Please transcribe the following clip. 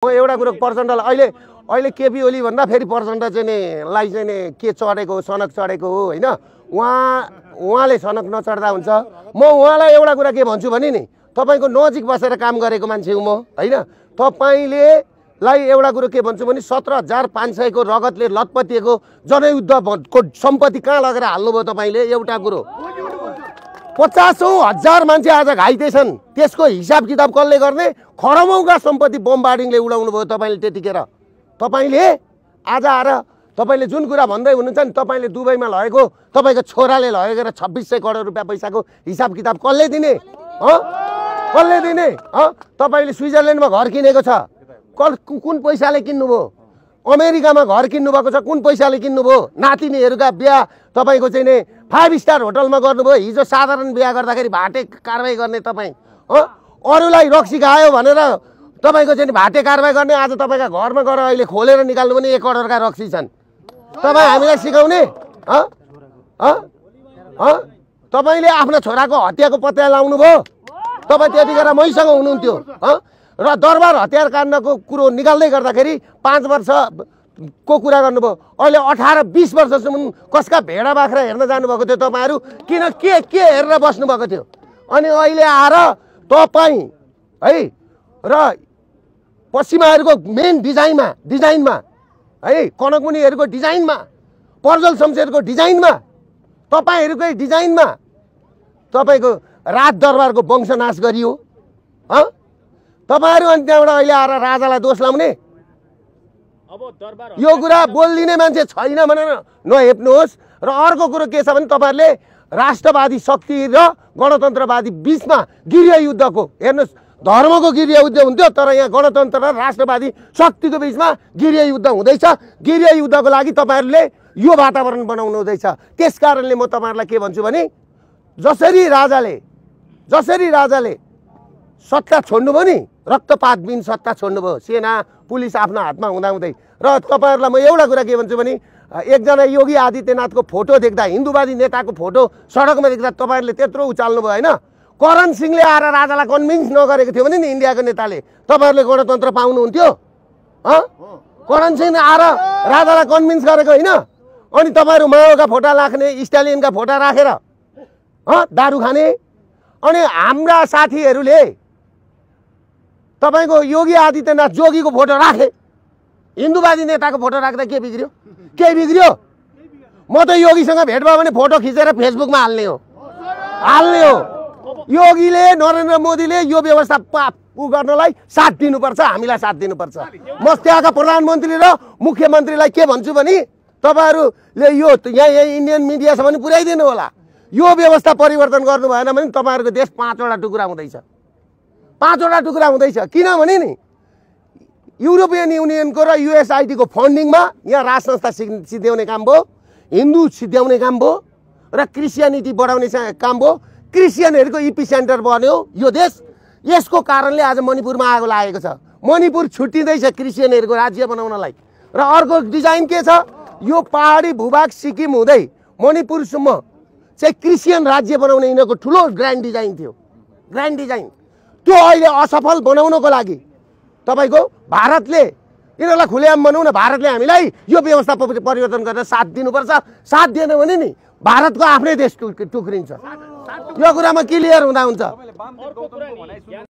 म एउटा कुरो प्रचण्डलाई अहिले केपी ओली भन्दा फेरि प्रचण्ड चाहिँ नि लाई चाहिँ नि के चढेको सनक चढेको हो हैन। उहाँले सनक नचढ्दा हुन्छ। म उहाँलाई एउटा कुरा के भन्छु भने नि तपाईको नजिक बसेर काम गरेको मान्छे हो म हैन। तपाईले लाई एउटा कुरो के भन्छु भने 17,500 को रगतले लतपतिएको जनयुद्धको सम्पत्ति कहाँ लगेर हाल्नुभयो तपाईले। एउटा कुरो 50,000 मान्छे आज घाइते छन्, त्यसको हिसाब किताब कसले गर्ने। खरबौंका सम्पत्ति बमबार्डिङले उडाउनु भयो तपाईले त्यतिखेर। तपाईले आज आएर तपाईले जुन कुरा भन्दै हुनुहुन्छ नि तपाईले दुबईमा लगेको तपाईको छोराले लगेर 2600 करोड रुपैयाँ पैसाको हिसाब किताब कसले दिने कसले दिने। तपाईले स्विजरल्यान्डमा घर किनेको छ, कुन पैसाले किन्नुभयो। अमेरिकामा घर किन्नु भएको छ, कुन पैसाले किन्नुभयो। नातिनीहरुका बिहा तपाईको चाहिँ नि 5 स्टार होटलमा गर्नुभयो। हिजो साधारण बिहा गर्दाखेरि भाटे कारबाही गर्ने तपाई अरूलाई रक्सी खायो भनेर तपाईको चाहिँ भाटे कारबाही गर्ने। आज तपाईका घरमा गएर अहिले खोलेर निकाल्नु पनि 1 करोडका रक्सी छन्। तपाई हामीलाई सिकाउने तपाईले आफ्नो छोराको हत्याको पत्ता लाउनु भयो। तपाई त्यतिखेर मैसँग हुनुहुन्थ्यो र दरबार हतियार काण्डको कुरो निकाल्दै गर्दाखेरि 5 वर्षको कुरा गर्नुभयो। अहिले 18-20 वर्षसम्म कसका भेडा बाख्रा हेर्न जानुभएको थियो तपाईहरु। किन के हेरेर बस्नु भएको थियो। अनि अहिले आएर तपाई है र पश्चिमाहरुको मेन डिजाइनमा है कनकमुनिहरुको डिजाइनमा पर्जल शमशेरको डिजाइनमा तपाईहरुकै डिजाइनमा तपाईको राज दरबारको वंशनाश गरियो। तपाईहरु अनि त्यहाँबाट अहिले आएर राजालाई दोष लाउने यो कुरा बोल्दिने मान्छे छैन भनेर नहेप्नुहोस्। र अर्को कुरो के छ भने तपाईहरुले राष्ट्रवादी शक्ति र गणतन्त्रवादी बीचमा गृह युद्धको हेर्नुस्। धर्मको गृह युद्ध हुन्थ्यो तर यहाँ गणतन्त्र र राष्ट्रवादी शक्तिको बीचमा गृह युद्ध हुँदैछ। गृह युद्धको लागि तपाईहरुले यो वातावरण बनाउनु हुँदैछ। त्यसकारणले म तपाईहरुलाई के भन्छु भने जसरी राजाले सत्ता छोड्नुभयो नि रक्तपात बिन सत्ता छोड्नुभयो। सेना पुलिस आफ्नो हातमा हुँदाहुँदै र तपाईहरुलाई म एउटा कुरा के भन्छु भने एकजना योगी आदित्यनाथको फोटो देख्दा हिन्दूवादी नेताको फोटो सडकमा देख्दा तपाईहरुले त्यत्रो उचाल्नु भयो हैन। करण सिंहले आएर राजालाई कन्भिन्स नगरेको थियो भने नि इन्डियाको नेताले तपाईहरुले गणतन्त्र पाउनुहुन्थ्यो। करण सिंह आएर राजालाई कन्भिन्स गरेको हैन। अनि तपाईहरु माओका फोटा राख्ने स्टालिनका फोटा राखेर दारु खाने। अनि हाम्रा साथीहरुले तपाईको योगी आदित्यनाथ जोगीको फोटो राखे, हिन्दूवादी नेताको फोटो राख्दा के बिग्रियो। म त योगीसँग भेट भयो भने फोटो खिचेर फेसबुकमा हाल्ने हो। योगीले नरेन्द्र मोदीले यो व्यवस्था गर्नलाई साथ दिनुपर्छ, हामीलाई साथ दिनुपर्छ। म त्यहाँका प्रधानमन्त्री र मुख्यमन्त्रीलाई के भन्छु भने तपाईहरुले यो यहाँ इन्डियन मिडियासम्म पनि पुर्याइदिनु होला। यो व्यवस्था परिवर्तन गर्नु भएन भने तपाईहरुको देश 5वटा टुक्रा हुँदैछ। 5वटा टुक्रा हुँदैछ। किनभने नि युरोपियन युनियनको र युएसआइडी को फन्डिङमा यहाँ राज संस्था सिद्ध्याउने काम भयो, हिन्दू सिद्ध्याउने काम भयो र क्रिस्चियनिटी बढाउने काम भयो। क्रिस्चियनहरुको इपी सेन्टर बन्यो यो देश। यसको कारणले आज मणिपुरमा आगो लागेको छ। मणिपुर छुट्टिँदैछ क्रिस्चियनहरुको राज्य बनाउनलाई। र अर्को डिजाइन के छ, यो पहाडी भूभाग सिक्किम हुँदै मणिपुरसम्म चाहिँ क्रिस्चियन राज्य बनाउने यिनीहरूको ठुलो ग्रान्ड डिजाइन थियो। ग्रान्ड डिजाइन त्यो अहिले असफल बनाउनको लागि तपाईको भारतले यिनीहरूलाई खुलेआम बनाउन भारतले हामीलाई यो व्यवस्था परिवर्तन गरेर साथ दिनुपर्छ। साथ दिएन भने नि भारतको आफ्नै देश टुक्रिन्छ। यो कुरामा क्लियर हुँदा हुन्छ।